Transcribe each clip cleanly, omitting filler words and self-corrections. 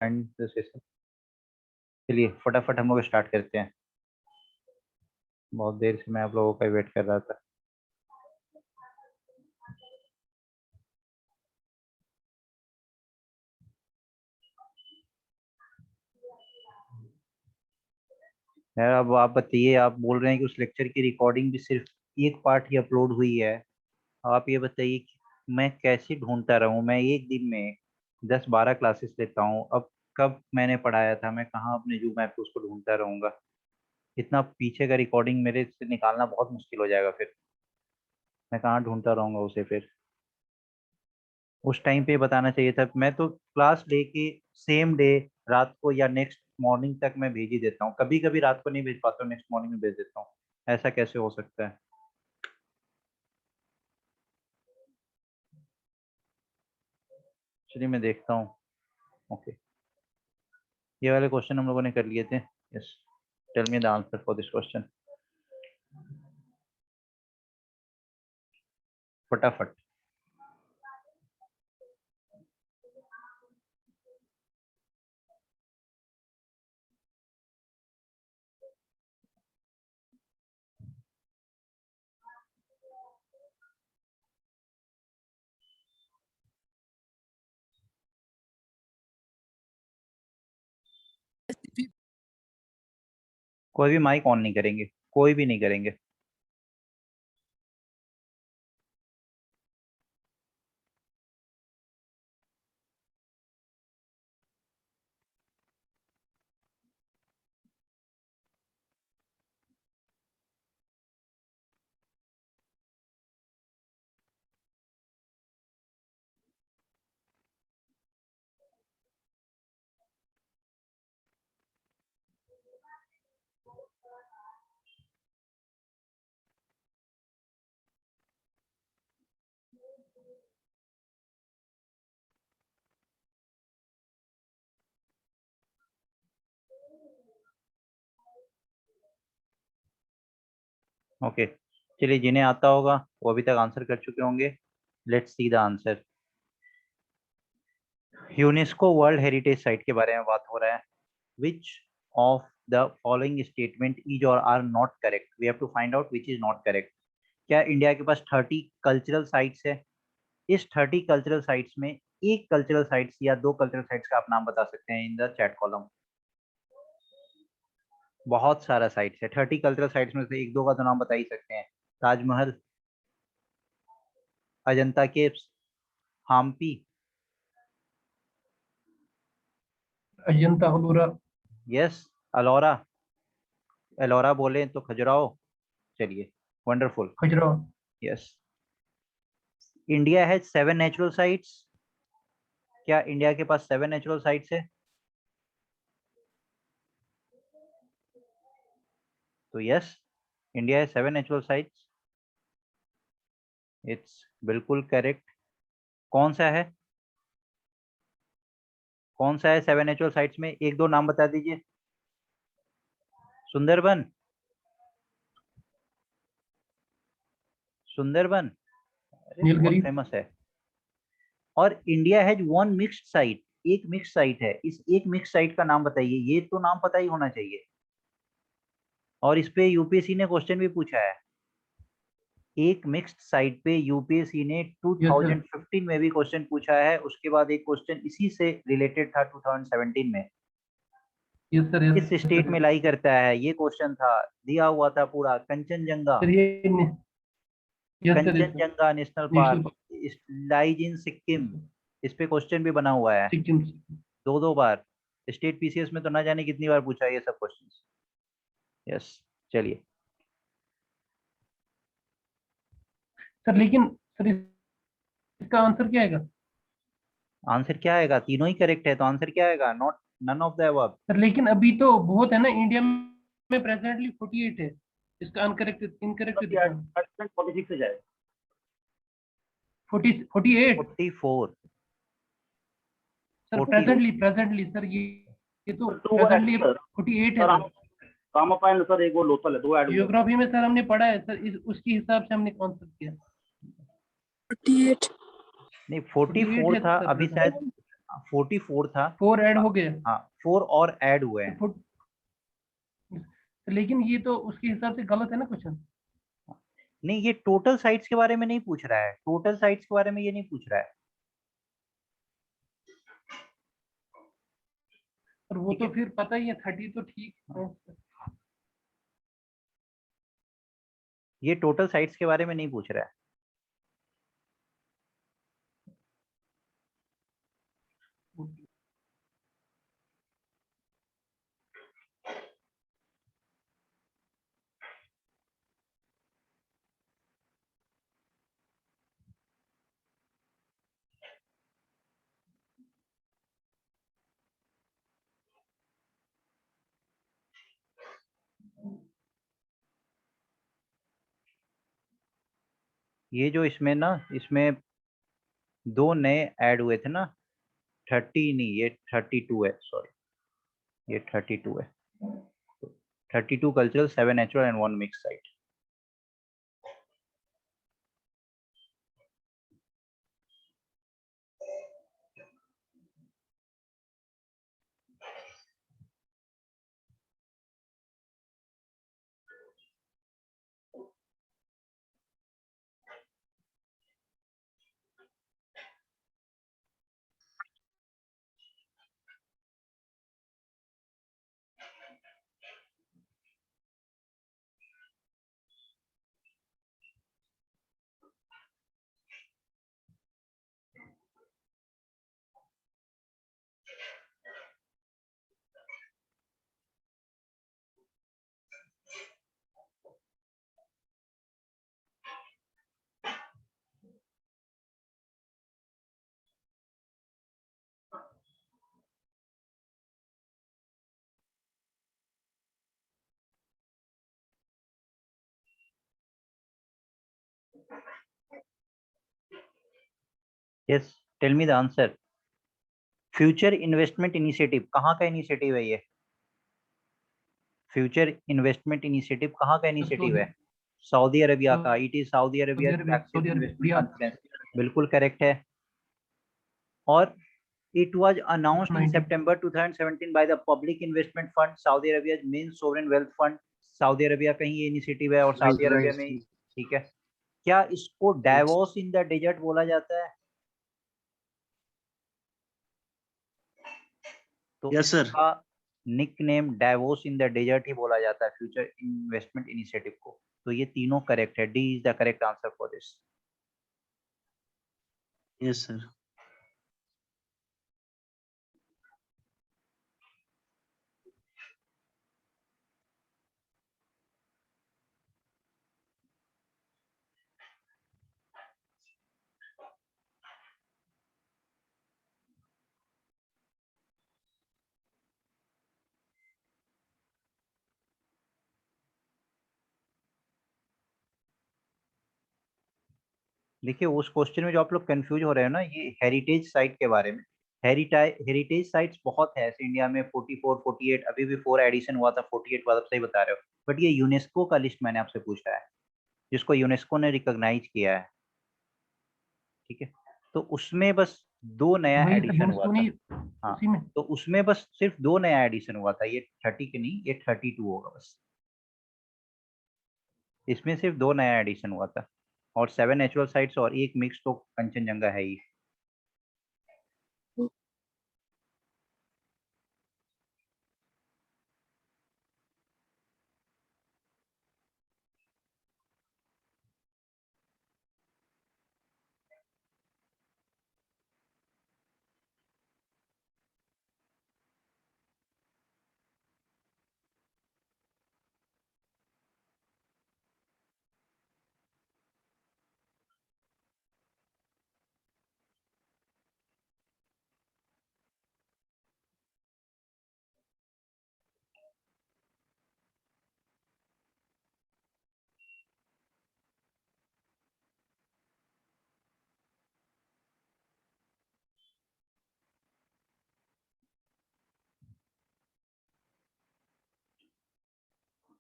And the session. चलिए फटाफट हम लोग स्टार्ट करते हैं। बहुत देर से मैं आप लोगों का वेट कर रहा था। यार अब आप बताइए, आप बोल रहे हैं कि उस लेक्चर की रिकॉर्डिंग भी सिर्फ एक पार्ट ही अपलोड हुई है। आप ये बताइए कि मैं कैसे ढूंढता रहूं? मैं एक दिन में 10-12 क्लासेस लेता हूँ। अब कब मैंने पढ़ाया था, मैं कहाँ अपने जूम ऐप पे उसको ढूंढता रहूंगा? इतना पीछे का रिकॉर्डिंग मेरे से निकालना बहुत मुश्किल हो जाएगा फिर। मैं कहाँ ढूंढता रहूंगा उसे फिर? उस टाइम पे बताना चाहिए था। मैं तो क्लास लेके सेम डे रात को या नेक्स्ट मॉर्निंग तक मैं भेज ही देता हूँ। कभी कभी रात को नहीं भेज पाता हूँ, नेक्स्ट मॉर्निंग में भेज देता हूँ। ऐसा कैसे हो सकता है? चलिए मैं देखता हूँ। ओके, ये वाले क्वेश्चन हम लोगों ने कर लिए थे। Yes, tell me the answer for this question फटाफट। कोई भी माइक ऑन नहीं करेंगे, कोई भी नहीं करेंगे। ओके, चलिए जिन्हें आता होगा वो अभी तक आंसर कर चुके होंगे। Let's see the answer. UNESCO world heritage site के बारे में बात हो रहा है। Which of the following statement is और are not correct? We have to find out which is not correct. क्या इंडिया के पास 30 कल्चरल साइट्स है? इस 30 कल्चरल साइट्स में एक कल्चरल साइट्स या दो कल्चरल साइट्स का आप नाम बता सकते हैं इन द चैट कॉलम। बहुत सारा साइट्स है, 30 कल्चरल साइट्स में से एक दो का तो नाम बता ही सकते हैं। ताजमहल, अजंता केव्स, हम्पी। अजंता अलोरा। यस, अलोरा। एलोरा बोले तो खजुराहो। चलिए, वंडरफुल। खजुराहो। यस। इंडिया है 7 नेचुरल साइट्स। क्या इंडिया के पास 7 नेचुरल साइट्स है? तो यस, इंडिया है 7 नेचुरल साइट्स। इट्स बिल्कुल करेक्ट। कौन सा है? कौन सा है 7 नेचुरल साइट्स में? एक दो नाम बता दीजिए। सुंदरबन। सुंदरबन, अरे बहुत नीलगिरी। फेमस है। और India has one mixed site. एक मिक्स साइट है, इस एक मिक्स साइट का नाम बताइए। ये तो नाम पता ही होना चाहिए। और इस पे यूपीएससी ने क्वेश्चन भी पूछा है। एक मिक्स्ड साइट पे यूपीएससी ने यस सर। 2015 में भी क्वेश्चन पूछा है। उसके बाद एक क्वेश्चन इसी से रिलेटेड था 2017 में। Yes sir. यस किस स्टेट सर। में लाई करता है, ये क्वेश्चन था। दिया हुआ था पूरा, कंचनजंगा। सर ये yes sir. Yes sir. Kanchenjunga national national park park. Lies in Sikkim. इस पे क्वेश्चन भी बना हुआ है सिक्किम। दो दो बार। स्टेट पीसीएस में तो ना जाने कितनी बार पूछा है ये सब क्वेश्चंस। यस, चलिए। सर लेकिन सर इसका आंसर क्या आएगा? आंसर क्या आएगा? तीनों ही करेक्ट है, तो आंसर क्या आएगा? Not, none of the above. Sir लेकिन अभी तो बहुत है ना, इंडिया में प्रेजेंटली 48 है। इसका अनकरेक्ट इनकरेक्ट दिखा। 46 हो जाए। 48। 44। सर 40 हो। प्रेजेंटली सर ये तो सर दो ऐड प्रेजेंटली सर। 48 है सर सर। हम काम पाए ना सर, एक वो लोकल है, दो ऐड हुए। जियोग्राफी में सर हमने पढ़ा है सर, उसके हिसाब से हमने कॉन्सेप्ट किया। 48। नहीं, 48 44 है था सर अभी शायद। प्रेजेंट। 44 था। 4 ऐड हो गया। हाँ 4 और ऐड हुए हैं। तो लेकिन ये तो उसके हिसाब से गलत है ना क्वेश्चन। नहीं, ये टोटल साइट्स के बारे में नहीं पूछ रहा है, टोटल साइट्स के बारे में ये नहीं पूछ रहा है। और वो ठीक तो है, फिर पता ही है 30 तो ठीक है। ये टोटल साइट्स के बारे में नहीं पूछ रहा है। ये जो इसमें ना, इसमें दो नए ऐड हुए थे ना, 30 नहीं, ये 32 है, सॉरी, ये 32 है। 32 cultural, 7 natural and 1 mix site. Yes, tell me the answer. Future investment initiative कहाँ का इनिशिएटिव है ये? फ्यूचर इन्वेस्टमेंट इनिशिएटिव कहाँ का इनिशिएटिव है? सऊदी अरेबिया का। It is Saudi Arabia flagship Saudi Arab investment Riyadh. Conference. बिल्कुल करेक्ट है। और it was announced in 19। September 2017 by the Public Investment Fund, Saudi Arabia's main sovereign wealth fund। Saudi Arabia का ही ये initiative है और Saudi Arabia में ही, ठीक है। क्या इसको डावोस इन द डेजर्ट बोला जाता है? तो यस सर। इसका nick name Davos in the desert ही बोला जाता है फ्यूचर इन्वेस्टमेंट इनिशिएटिव को। तो ये तीनों करेक्ट है, D is the correct answer for this. Yes sir. देखिए, उस क्वेश्चन में जो आप लोग कंफ्यूज हो रहे हो ना, ये हेरिटेज साइट के बारे में। हेरिटेज साइट्स बहुत है ऐसे इंडिया में, 44 48, अभी भी 4 एडिशन हुआ था, 48 बात आप सही बता रहे हो। बट ये यूनेस्को का लिस्ट मैंने आपसे पूछा है, जिसको यूनेस्को ने रिकॉग्नाइज किया है, ठीक है। तो उसमें बस 2 नया वही तो एडिशन हुआ यूनेस्को था। ने हाँ, उसी में। तो उसमें बस सिर्फ 2 नया एडिशन हुआ था, ये 30 के नहीं, ये 32 होगा बस। इसमें सिर्फ 2 नया एडिशन हुआ था, और 7 नेचुरल साइट्स और 1 मिक्स तो कंचनजंगा है ही।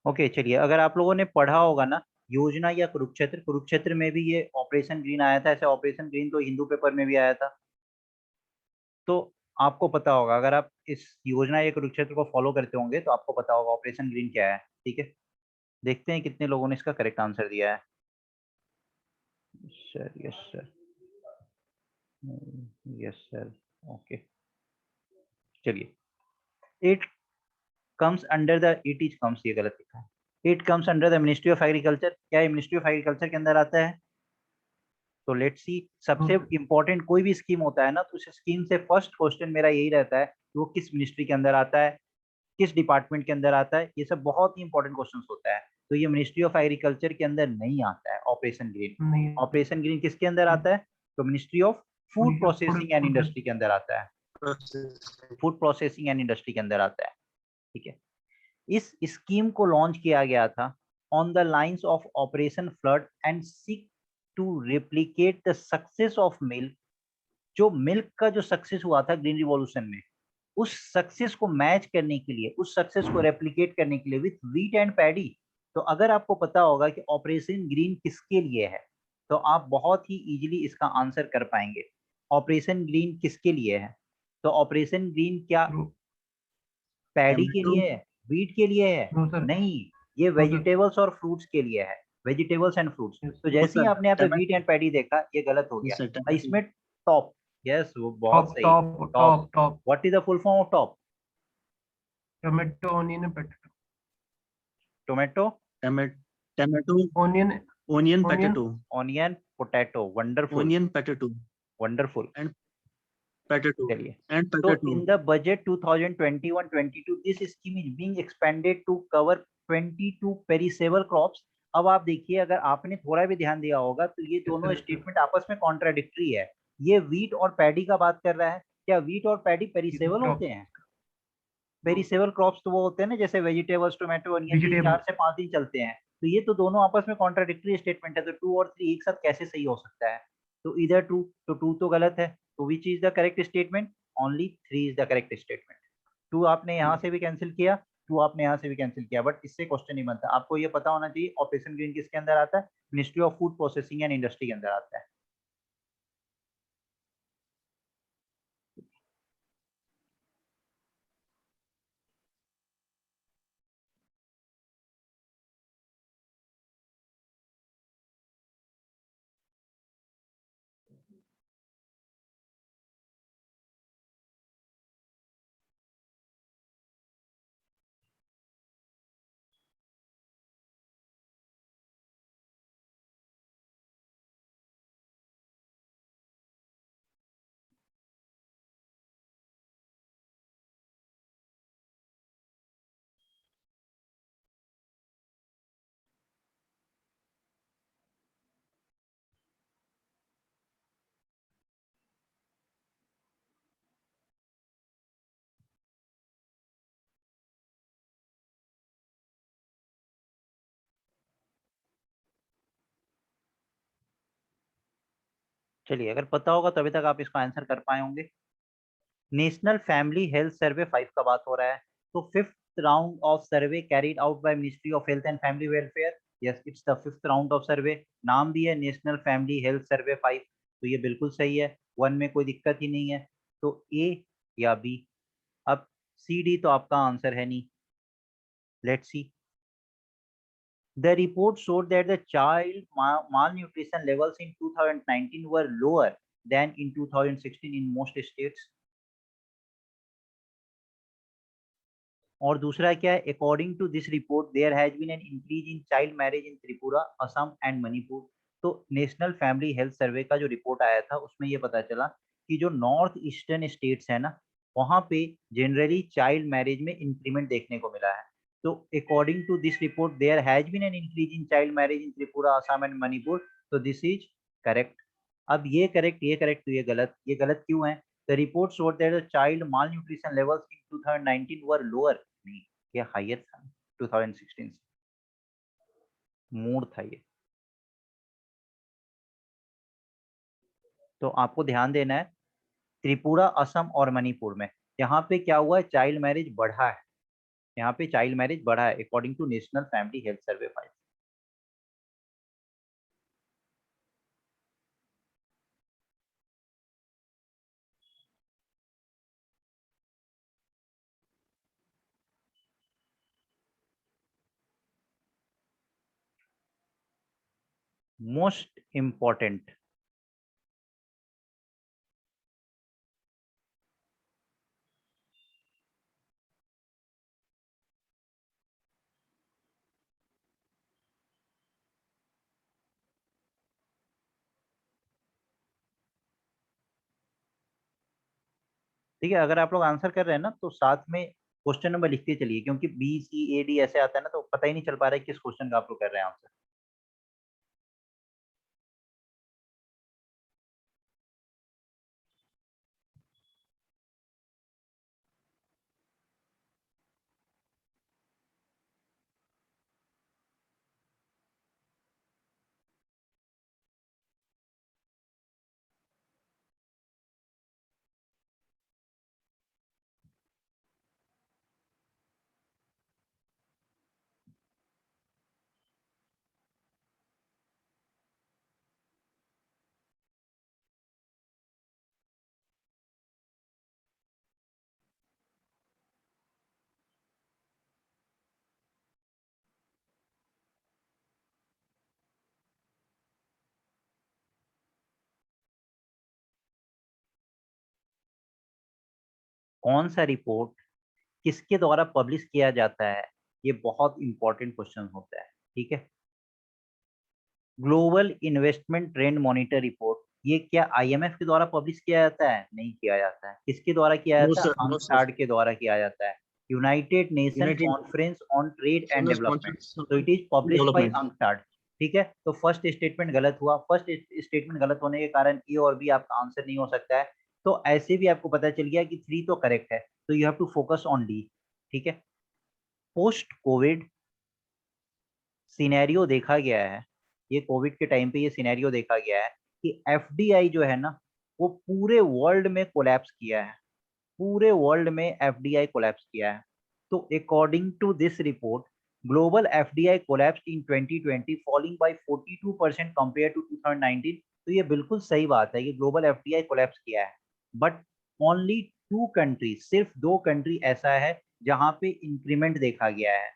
ओके, चलिए, अगर आप लोगों ने पढ़ा होगा ना योजना या कुरुक्षेत्र, कुरुक्षेत्र में भी ये ऑपरेशन ग्रीन आया था, ऐसे ऑपरेशन ग्रीन तो हिंदू पेपर में भी आया था। तो आपको पता होगा, अगर आप इस योजना या कुरुक्षेत्र को फॉलो करते होंगे तो आपको पता होगा ऑपरेशन ग्रीन क्या है। ठीक है, देखते हैं कितने लोगों ने इसका करेक्ट आंसर दिया है। Sir yes sir, yes sir, okay. चलिए, it comes under the, it is comes, ये गलत लिखा है। It comes under the ministry of agriculture. क्या ये मिनिस्ट्री ऑफ एग्रीकल्चर के अंदर आता है? तो लेट्स सी, सबसे इंपॉर्टेंट कोई भी स्कीम होता है ना, तो उस स्कीम से फर्स्ट क्वेश्चन मेरा यही रहता है कि वो किस मिनिस्ट्री के अंदर आता है, किस डिपार्टमेंट के अंदर आता है। ये सब बहुत ही इंपॉर्टेंट क्वेश्चन होता है। तो ये मिनिस्ट्री ऑफ एग्रीकल्चर के अंदर नहीं आता है ऑपरेशन ग्रीन। नहीं, ऑपरेशन ग्रीन किसके अंदर आता है? तो ministry of food processing and industry के अंदर आता है। फूड प्रोसेसिंग एंड इंडस्ट्री के अंदर आता है। ठीक है, इस स्कीम को लॉन्च किया गया था on the lines of operation flood and seek to replicate the success of milk. जो मिल्क का जो सक्सेस हुआ था ग्रीन रिवॉल्यूशन में, उस सक्सेस को मैच करने के लिए, उस सक्सेस को रेप्लिकेट करने के लिए विथ व्हीट एंड पैडी। तो अगर आपको पता होगा कि ऑपरेशन ग्रीन किसके लिए है, तो आप बहुत ही इजीली इसका आंसर कर पाएंगे। ऑपरेशन ग्रीन किसके लिए है? तो ऑपरेशन ग्रीन क्या पैडी के टमेटो। लिए है, व्हीट के लिए है? नो सर, नहीं, ये नो सर, वेजिटेबल्स और फ्रूट्स के लिए है। Vegetables and fruits. यस तो वो जैसे ही सर आपने यहाँ पे व्हीट टमेटो। एंड पैडी देखा, ये गलत हो गया। सर और टमेटो। इसमें टॉप, यस वो बहुत टॉप सही। TOP TOP, TOP TOP, what is the full form of TOP? Tomato, onion and potato, tomato, tomato. Onion, onion onion, potato. Onion, potato, wonderful, onion potato wonderful. And potato चलिए, and तो potato. In the budget 2021-22 this scheme is being expanded to cover 22 perishable crops. अब आप देखिए, अगर आपने थोड़ा भी ध्यान दिया होगा तो ये दोनों स्टेटमेंट आपस में कॉन्ट्राडिक्टरी है। ये व्हीट और पैडी का बात कर रहा है। क्या व्हीट और पैडी पेरिसेबल होते हैं? पेरिसेबल क्रॉप्स तो वो होते हैं ना, जैसे वेजिटेबल्स, टोमेटो, ऑनियन, ये वेजिटेबल। 4 से 5 दिन चलते हैं। तो ये तो दोनों आपस में कॉन्ट्राडिक्टरी स्टेटमेंट है, तो 2 और 3 एक साथ कैसे सही हो सकता है? तो इधर टू, तो 2 तो गलत है। तो which is the correct statement? Only 3 is the correct statement. 2 आपने यहाँ से भी कैंसिल किया, 2 आपने यहाँ से भी कैंसिल किया, बट इससे क्वेश्चन नहीं बनता। आपको ये पता होना चाहिए ऑपरेशन ग्रीन किसके अंदर आता है? Ministry of food processing and industry के अंदर आता है। चलिए, अगर पता होगा तो अभी तक आप इसका आंसर कर पाए होंगे। नेशनल फैमिली हेल्थ सर्वे 5 का बात हो रहा है। तो 5th round of survey carried out by ministry of health and family welfare. Yes, it's the 5th round of सर्वे। नाम भी है नेशनल फैमिली हेल्थ सर्वे 5। तो ये बिल्कुल सही है, 1 में कोई दिक्कत ही नहीं है। तो ए या बी? अब सी डी तो आपका आंसर है नहीं। Let's see, the report showed that the child malnutrition levels in 2019 were lower than in 2016 in most states. और दूसरा क्या है? According to this report there has been an increase in child marriage in Tripura, Assam and Manipur. तो national family health सर्वे का जो report आया था उसमें ये पता चला कि जो नॉर्थ ईस्टर्न स्टेट्स है ना, वहाँ पे जनरली चाइल्ड मैरिज में इंक्रीमेंट देखने को मिला है। तो according to this report there has been an increase in child marriage in Tripura, Assam and Manipur. तो दिस इज करेक्ट। अब ये करेक्ट, ये करेक्ट, तो ये गलत क्यों है? The report showed that the child malnutrition levels in 2019 were lower. नहीं, ये हायर था 2016 से, मूड था ये। तो आपको ध्यान देना है, त्रिपुरा, असम और मणिपुर में यहाँ पे क्या हुआ है? चाइल्ड मैरिज बढ़ा है। यहाँ पे चाइल्ड मैरिज बढ़ा है according to national family health survey 5। Most important. ठीक है, अगर आप लोग आंसर कर रहे हैं ना तो साथ में क्वेश्चन नंबर लिखते चलिए, क्योंकि BCAD ऐसे आता है ना तो पता ही नहीं चल पा रहा है किस क्वेश्चन का आप लोग कर रहे हैं आंसर। कौन सा रिपोर्ट किसके द्वारा पब्लिश किया जाता है, ये बहुत इंपॉर्टेंट क्वेश्चन होता है। ठीक है, global investment trend monitor report, ये क्या IMF के द्वारा पब्लिश किया जाता है? नहीं किया जाता है। किसके द्वारा किया नो जाता सर, है? No sir. UNCTAD के द्वारा किया जाता है, united nation united conference on trade and nations development. Conference तो it is published by development. UNCTAD। ठीक है, तो फर्स्ट स्टेटमेंट गलत हुआ। फर्स्ट स्टेटमेंट गलत होने के कारण ए और बी आपका आंसर नहीं हो सकता है। तो ऐसे भी आपको पता चल गया कि 3 तो करेक्ट है, तो you have to focus on D. ठीक है, पोस्ट कोविड सिनेरियो देखा गया है, ये कोविड के टाइम पे ये सिनेरियो देखा गया है कि FDI जो है ना वो पूरे वर्ल्ड में कोलैप्स किया है। पूरे वर्ल्ड में FDI कोलैप्स किया है। तो according to this report, global FDI collapse in 2020 falling by 42% compare to 2019। तो ये बिल्कुल सही बात है, ये ग्लोबल FDI कोलैप्स किया है। बट ओनली 2 कंट्री, सिर्फ 2 कंट्री ऐसा है जहां पे इंक्रीमेंट देखा गया है।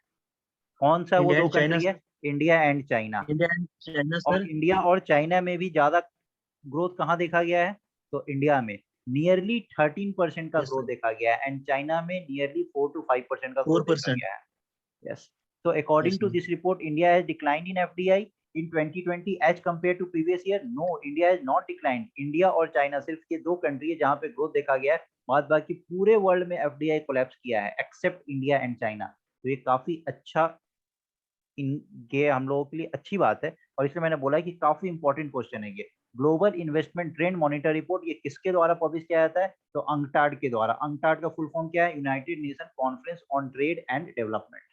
कौन सा वो इंडिया दो एंड चाइना। कंट्री है? India and China. India and China और सर। इंडिया और चाइना में भी ज्यादा ग्रोथ कहाँ देखा गया है? तो इंडिया में नियरली 13% का यस ग्रोथ सर। देखा गया है, एंड चाइना में नियरली 4 to 5% का ग्रोथ देखा 4%। गया है। Yes. So according yes to sir. this report, India has declined in FDI in 2020 as compared to previous year. No, India has not declined. India और China सिर्फ ये 2 country है जहां पे ग्रोथ देखा गया है। बाद बाकी पूरे वर्ल्ड में FDI कोलैप्स किया है एक्सेप्ट इंडिया एंड चाइना। तो ये काफी अच्छा, ये हम लोगों के लिए अच्छी बात है, और इसलिए मैंने बोला कि काफी इंपॉर्टेंट क्वेश्चन है ये। Global investment trend monitor report ये किसके द्वारा पब्लिश किया जाता है? तो अंकटाड के द्वारा। अंकटाड का फुल फॉर्म क्या है? United nation conference on trade and development.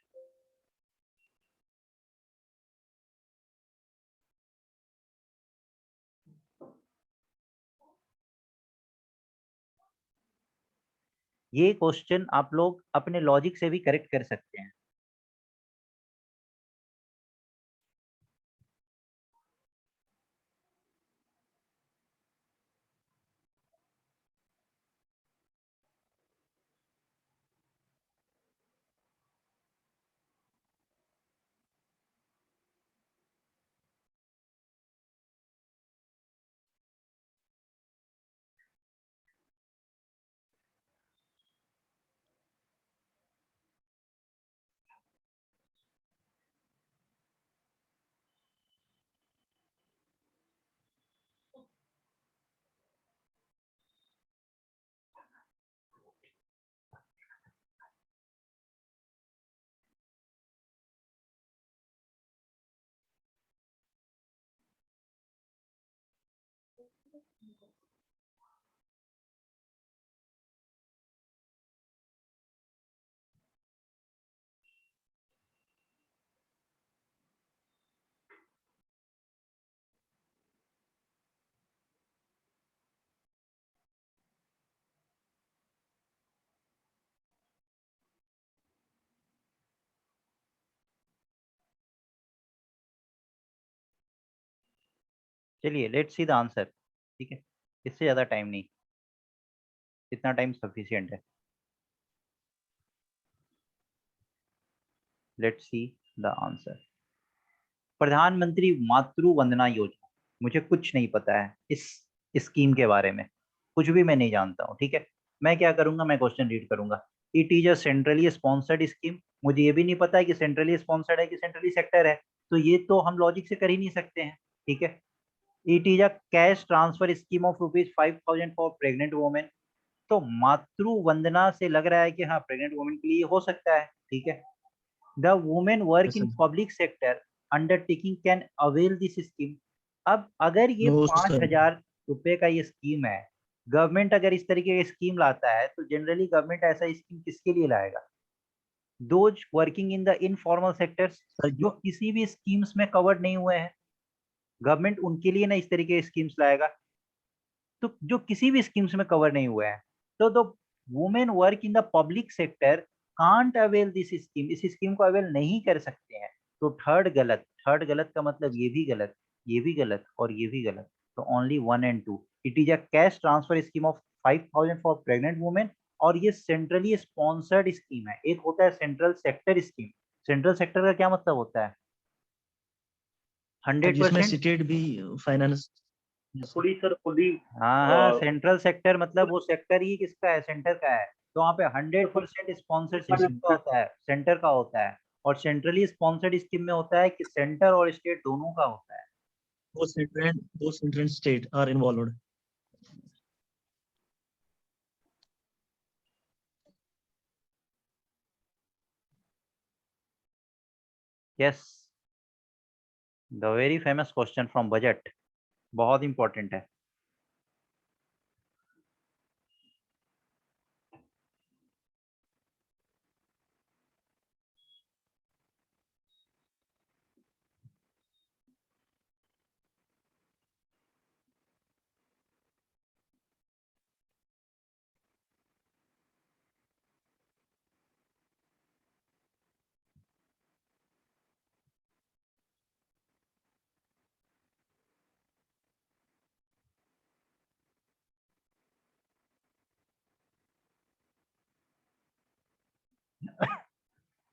ये क्वेश्चन आप लोग अपने लॉजिक से भी करेक्ट कर सकते हैं। चलिए लेट्स सी द आंसर। ठीक है, इससे ज्यादा टाइम नहीं, इतना टाइम सफिशिएंट है। Let's see the answer. प्रधानमंत्री मातृ वंदना योजना, मुझे कुछ नहीं पता है इस स्कीम के बारे में, कुछ भी मैं नहीं जानता हूँ। ठीक है, मैं क्या करूंगा, मैं क्वेश्चन रीड करूंगा। It is a centrally sponsored scheme, मुझे ये भी नहीं पता है कि सेंट्रली स्पॉन्सर्ड है कि सेंट्रली सेक्टर है, तो ये तो हम लॉजिक से कर ही नहीं सकते हैं। ठीक है, it is a cash transfer scheme of ₹5,000 for pregnant women, तो मातृ वंदना से लग रहा है कि हाँ प्रेग्नेंट वुमेन के लिए हो सकता है। ठीक है, the women work Yes, in sir. Public sector undertaking can avail this scheme. अब अगर ये No, पांच sir. हजार रुपए का ये स्कीम है, गवर्नमेंट अगर इस तरीके की स्कीम लाता है तो जनरली गवर्नमेंट ऐसा स्कीम किसके लिए लाएगा? Those working in the informal sectors, Sir, जो किसी भी स्कीम्स में कवर्ड नहीं हुए हैं, गवर्नमेंट उनके लिए ना इस तरीके की स्कीम्स लाएगा। तो जो किसी भी स्कीम्स में कवर नहीं हुए हैं, तो the women work in the public sector can't avail this scheme, इस स्कीम को अवेल नहीं कर सकते हैं। तो थर्ड गलत, थर्ड गलत का मतलब ये भी गलत, ये भी गलत और ये भी गलत, तो only 1 and 2। It is a cash transfer scheme of 5,000 for pregnant women, और ये सेंट्रली स्पॉन्सर्ड स्कीम है। एक होता है central sector scheme, central sector का क्या मतलब होता है? sir, जिसमें 100%। स्टेट भी फाइनेंस। फुली सर फुली हाँ हाँ, सेंट्रल सेक्टर मतलब वो सेक्टर ही किसका है? सेंटर का है। तो वहाँ पे 100% स्पॉन्सरशिप किसका होता है? सेंटर का होता है। और सेंट्रली स्पॉन्सर्ड स्कीम में होता है कि सेंटर और स्टेट दोनों का होता है। both center and state are involved. Yes, the very famous question from budget, बहुत इंपॉर्टेंट है।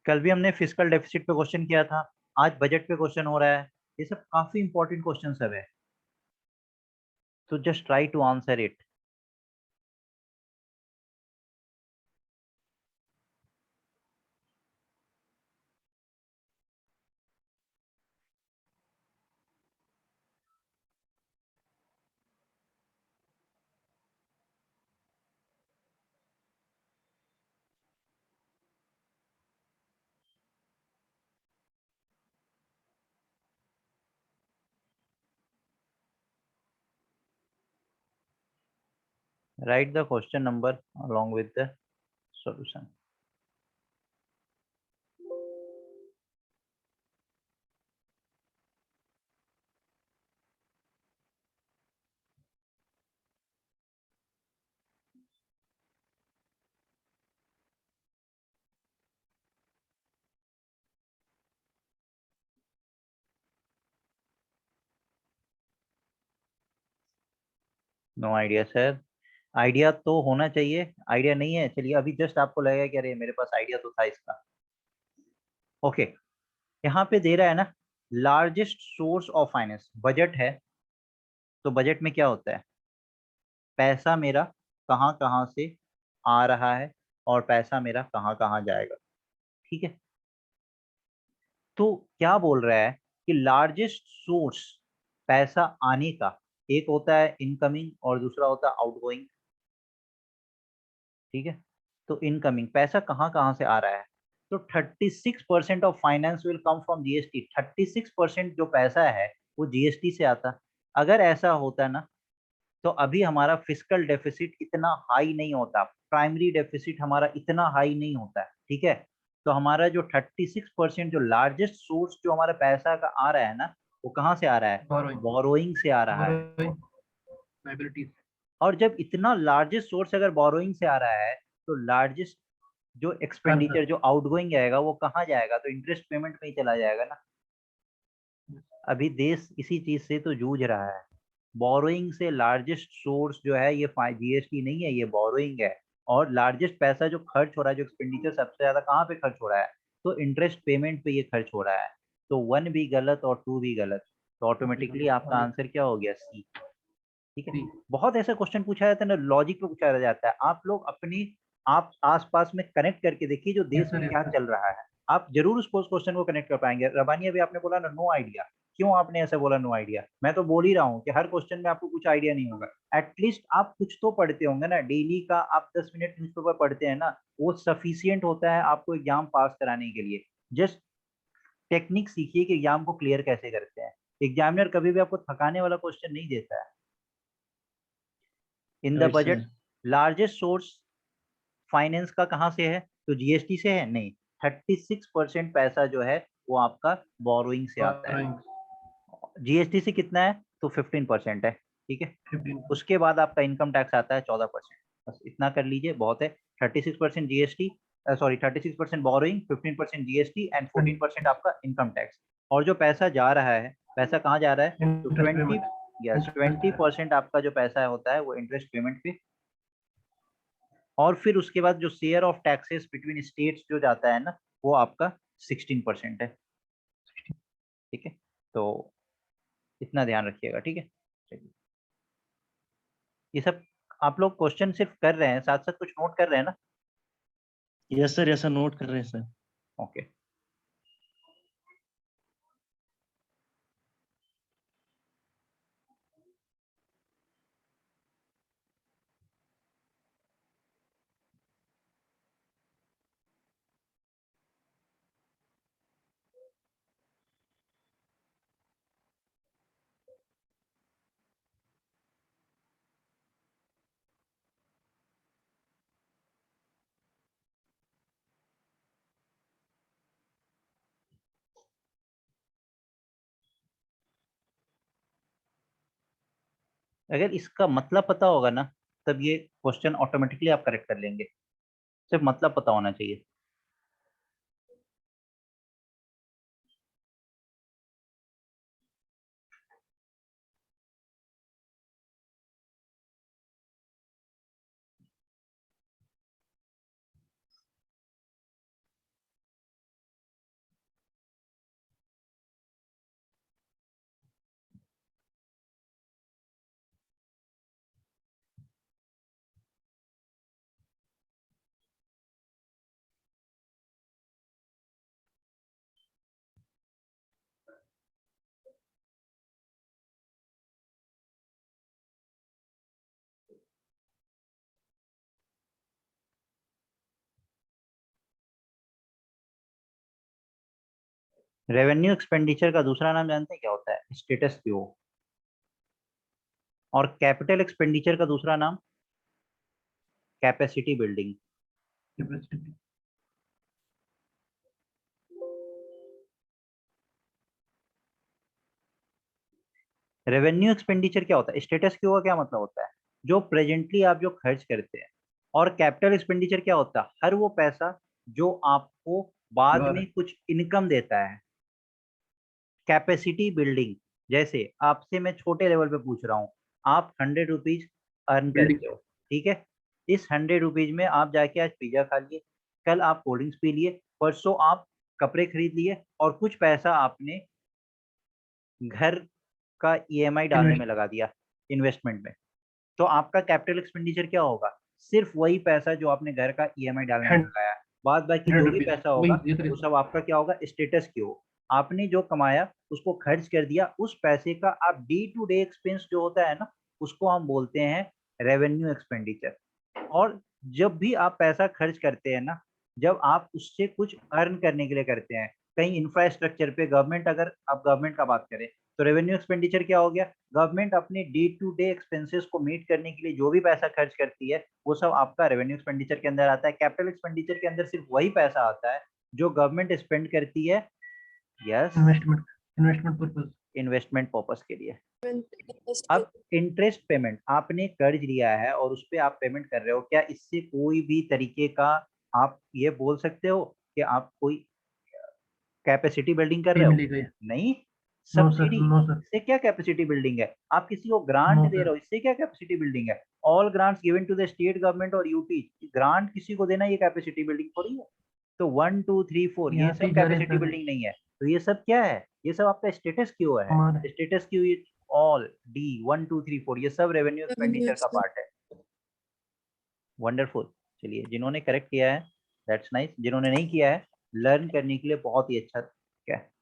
कल भी हमने फिजिकल डेफिसिट पे क्वेश्चन किया था, आज बजट पे क्वेश्चन हो रहा है। ये सब काफी इंपॉर्टेंट क्वेश्चन सब है, तो just try to answer it. Write the question number along with the solution. No idea sir, idea तो होना चाहिए, आइडिया नहीं है। चलिए अभी जस्ट आपको लगेगा कि अरे मेरे पास आइडिया तो था इसका। ओके, यहाँ पे दे रहा है ना, largest source of finance, budget है। तो बजट में क्या होता है? पैसा मेरा कहाँ कहाँ से आ रहा है और पैसा मेरा कहाँ कहाँ जाएगा। ठीक है, तो क्या बोल रहा है कि लार्जेस्ट सोर्स पैसा आने का, एक होता है इनकमिंग और दूसरा होता है आउटगोइंग। ठीक है, तो इनकमिंग पैसा कहाँ कहाँ से आ रहा है? तो 36% of finance will come from GST, 36% जो पैसा है वो जीएसटी से आता। अगर ऐसा होता ना, तो अभी हमारा फिस्कल डेफिसिट इतना हाई नहीं होता, प्राइमरी डेफिसिट हमारा इतना हाई नहीं होता है। ठीक है, तो हमारा जो 36% जो लार्जेस्ट सोर्स जो हमारा पैसा का आ रहा है ना, वो कहाँ से आ रहा है? Borrowing. बोरोइंग से आ रहा है। Borrowing. Liabilities. और जब इतना लार्जेस्ट सोर्स अगर बोरोइंग से आ रहा है, तो लार्जेस्ट जो एक्सपेंडिचर जो आउटगोइंग आएगा वो कहाँ जाएगा? तो इंटरेस्ट पेमेंट में ही चला जाएगा ना। अभी देश इसी चीज से तो जूझ रहा है, बोरोइंग से लार्जेस्ट सोर्स जो है ये जीएसटी नहीं है, ये बोरोइंग है। और लार्जेस्ट पैसा जो खर्च हो रहा है, जो एक्सपेंडिचर सबसे ज्यादा कहाँ पे खर्च हो रहा है? तो इंटरेस्ट पेमेंट पे ये खर्च हो रहा है। तो 1 भी गलत और 2 भी गलत, तो ऑटोमेटिकली आपका आंसर क्या हो गया? सी। ठीक है, बहुत ऐसा क्वेश्चन पूछा जाता है ना, लॉजिक पे पूछा जाता है, आप लोग अपनी आप आसपास में कनेक्ट करके देखिए जो देश में क्या चल रहा है, आप जरूर उस क्वेश्चन को कनेक्ट कर पाएंगे। रबानी अभी आपने बोला ना नो आइडिया, क्यों आपने ऐसा बोला नो आइडिया? मैं तो बोल ही रहा हूँ कि हर क्वेश्चन में आपको कुछ आइडिया नहीं होगा, एटलीस्ट आप कुछ तो पढ़ते होंगे ना, डेली का आप 10 मिनट न्यूज़पेपर पढ़ते हैं ना, वो सफिशियंट होता है आपको एग्जाम पास कराने के लिए। जस्ट टेक्निक सीखिए कि एग्जाम को क्लियर कैसे करते हैं। एग्जामिनर कभी भी आपको थकाने वाला क्वेश्चन नहीं देता है। In the Right, budget sir. Largest source finance का कहाँ से है? तो जीएसटी से है? नहीं, 36% पैसा जो है वो आपका बोरोइंग से आता है। जीएसटी से कितना है? तो 15% है। ठीक है, 15। उसके बाद आपका इनकम टैक्स आता है 14%। बस इतना कर लीजिए, बहुत है। 36% GST, sorry 36% borrowing, 15% GST and 14% आपका इनकम टैक्स। और जो पैसा जा रहा है, पैसा कहाँ जा रहा है? तो 20% आपका जो पैसा होता है वो इंटरेस्ट पेमेंट पे, और फिर उसके बाद जो share of taxes between states जो जाता है ना, वो आपका 16% है। ठीक है, तो इतना ध्यान रखिएगा। ठीक है, चलिए, ये सब आप लोग क्वेश्चन सिर्फ कर रहे हैं, साथ साथ कुछ नोट कर रहे हैं ना? Yes, sir. Yes, sir. Note कर रहे हैं, sir. ओके। अगर इसका मतलब पता होगा ना, तब ये क्वेश्चन ऑटोमेटिकली आप करेक्ट कर लेंगे। सिर्फ मतलब पता होना चाहिए। रेवेन्यू एक्सपेंडिचर का दूसरा नाम जानते हैं क्या होता है? Status Q. और कैपिटल एक्सपेंडिचर का दूसरा नाम कैपेसिटी बिल्डिंग। रेवेन्यू एक्सपेंडिचर क्या होता है? स्टेटस क्यू का क्या मतलब होता है? जो प्रेजेंटली आप जो खर्च करते हैं। और कैपिटल एक्सपेंडिचर क्या होता है? हर वो पैसा जो आपको बाद में कुछ इनकम देता है। कैपेसिटी बिल्डिंग, जैसे आपसे मैं छोटे लेवल पे पूछ रहा हूँ, आप 100 रुपीज अर्न करते हो, ठीक है? इस 100 रुपीज में आप जाके आज पिज्जा खा लिए, कल आप कोल्ड ड्रिंक्स पी लिए, परसों आप कपड़े खरीद लिए, और कुछ पैसा आपने घर का ईएमआई डालने में लगा दिया, इन्वेस्टमेंट में। तो आपका कैपिटल एक्सपेंडिचर क्या होगा? सिर्फ वही पैसा जो आपने घर का ईएमआई डालने में लगाया, बाद बाकी जो भी पैसा होगा वो सब आपका क्या होगा? Status Q. आपने जो कमाया उसको खर्च कर दिया, उस पैसे का आप डे टू डे एक्सपेंस जो होता है ना, उसको हम बोलते हैं रेवेन्यू एक्सपेंडिचर। और जब भी आप पैसा खर्च करते हैं ना, जब आप उससे कुछ अर्न करने के लिए करते हैं, कहीं इंफ्रास्ट्रक्चर पे, गवर्नमेंट, अगर आप गवर्नमेंट का बात करें, तो रेवेन्यू एक्सपेंडिचर क्या हो गया? गवर्नमेंट अपने डे टू डे एक्सपेंसेस को मीट करने के लिए जो भी पैसा खर्च करती है, वो सब आपका रेवेन्यू एक्सपेंडिचर के अंदर आता है। कैपिटल एक्सपेंडिचर के अंदर सिर्फ वही पैसा आता है जो गवर्नमेंट स्पेंड करती है, yes, investment purpose, investment purpose के लिए। अब इंटरेस्ट पेमेंट, आपने कर्ज लिया है और उस पर आप पेमेंट कर रहे हो, क्या इससे कोई भी तरीके का आप ये बोल सकते हो कि आप कोई कैपेसिटी बिल्डिंग कर रहे हो? नहीं। सब्सिडी, इससे क्या कैपेसिटी बिल्डिंग है? आप किसी को ग्रांट दे रहे हो, इससे क्या कैपेसिटी बिल्डिंग है? All grants given to the state government और यूटी, ग्रांट किसी को देना ये कैपेसिटी बिल्डिंग थोड़ी है। तो 1 2 3 4 ये सब कैपेसिटी बिल्डिंग नहीं है। तो ये सब क्या है, ये सब आपका स्टेटस क्यू है, हमारा status Q is all D 1 2 3 4, ये सब रेवेन्यू एक्सपेंडिचर का पार्ट है। वंडरफुल। चलिए, जिन्होंने करेक्ट किया है दैट्स नाइस, जिन्होंने नहीं किया है लर्न करने के लिए बहुत ही अच्छा क्या है।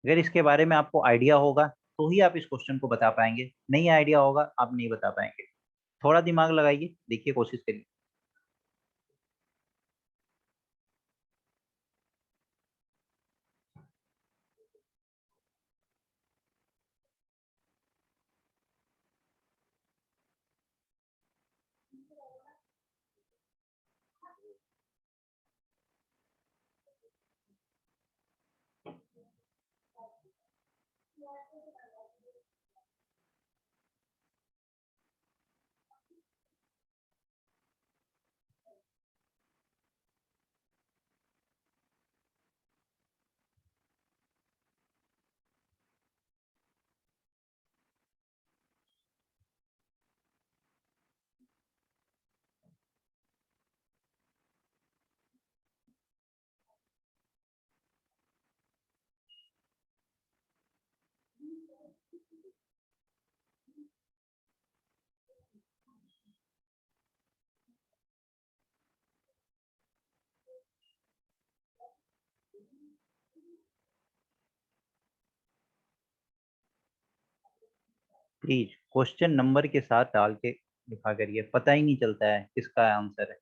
अगर इसके बारे में आपको आइडिया होगा तो ही आप इस क्वेश्चन को बता पाएंगे, नहीं आइडिया होगा आप नहीं बता पाएंगे। थोड़ा दिमाग लगाइए, देखिए, कोशिश करिए। प्लीज क्वेश्चन नंबर के साथ डाल के लिखा करिए, पता ही नहीं चलता है किसका आंसर है।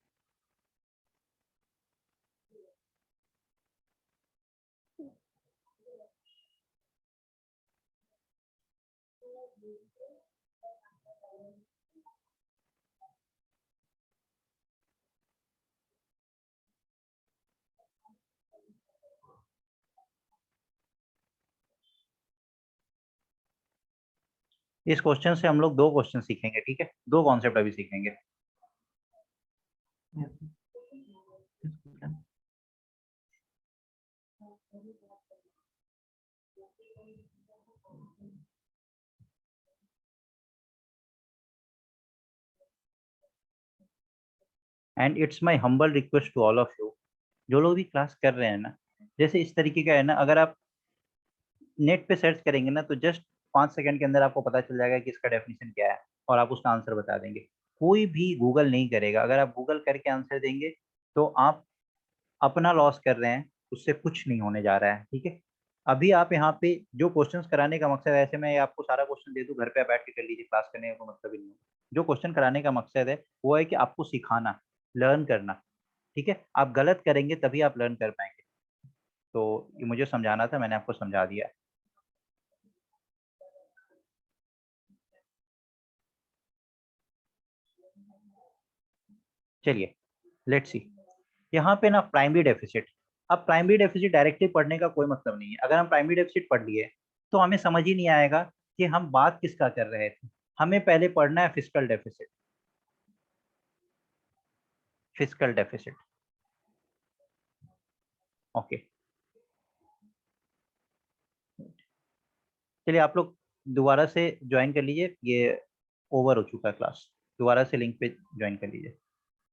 इस क्वेश्चन से हम लोग दो क्वेश्चन सीखेंगे, ठीक है, दो कॉन्सेप्ट अभी सीखेंगे। And it's my humble request to all of you, जो लोग भी क्लास कर रहे हैं ना, जैसे इस तरीके का है ना, अगर आप नेट पे सर्च करेंगे ना तो जस्ट 5 सेकंड के अंदर आपको पता चल जाएगा कि इसका डेफिनेशन क्या है और आप उसका आंसर बता देंगे। कोई भी गूगल नहीं करेगा, अगर आप गूगल करके आंसर देंगे तो आप अपना लॉस कर रहे हैं, उससे कुछ नहीं होने जा रहा है, ठीक है। अभी आप यहाँ पे जो क्वेश्चंस कराने का मकसद है, ऐसे मैं आपको सारा क्वेश्चन दे दूं घर पे आप बैठ के कर लीजिए, क्लास करने का मतलब ही नहीं है। जो क्वेश्चन कराने का मकसद है वो है कि आपको सिखाना, लर्न करना, ठीक है। आप गलत करेंगे तभी आप लर्न कर पाएंगे। तो ये मुझे समझाना था, मैंने आपको समझा दिया। चलिए लेट्स सी, यहाँ पे ना प्राइमरी डेफिसिट। अब प्राइमरी डेफिसिट डायरेक्टली पढ़ने का कोई मतलब नहीं है। अगर हम प्राइमरी डेफिसिट पढ़ लिए तो हमें समझ ही नहीं आएगा कि हम बात किसका कर रहे थे। हमें पहले पढ़ना है fiscal deficit, fiscal deficit, okay. चलिए आप लोग दोबारा से ज्वाइन कर लीजिए, ये ओवर हो चुका है क्लास, दोबारा से लिंक पे ज्वाइन कर लीजिए।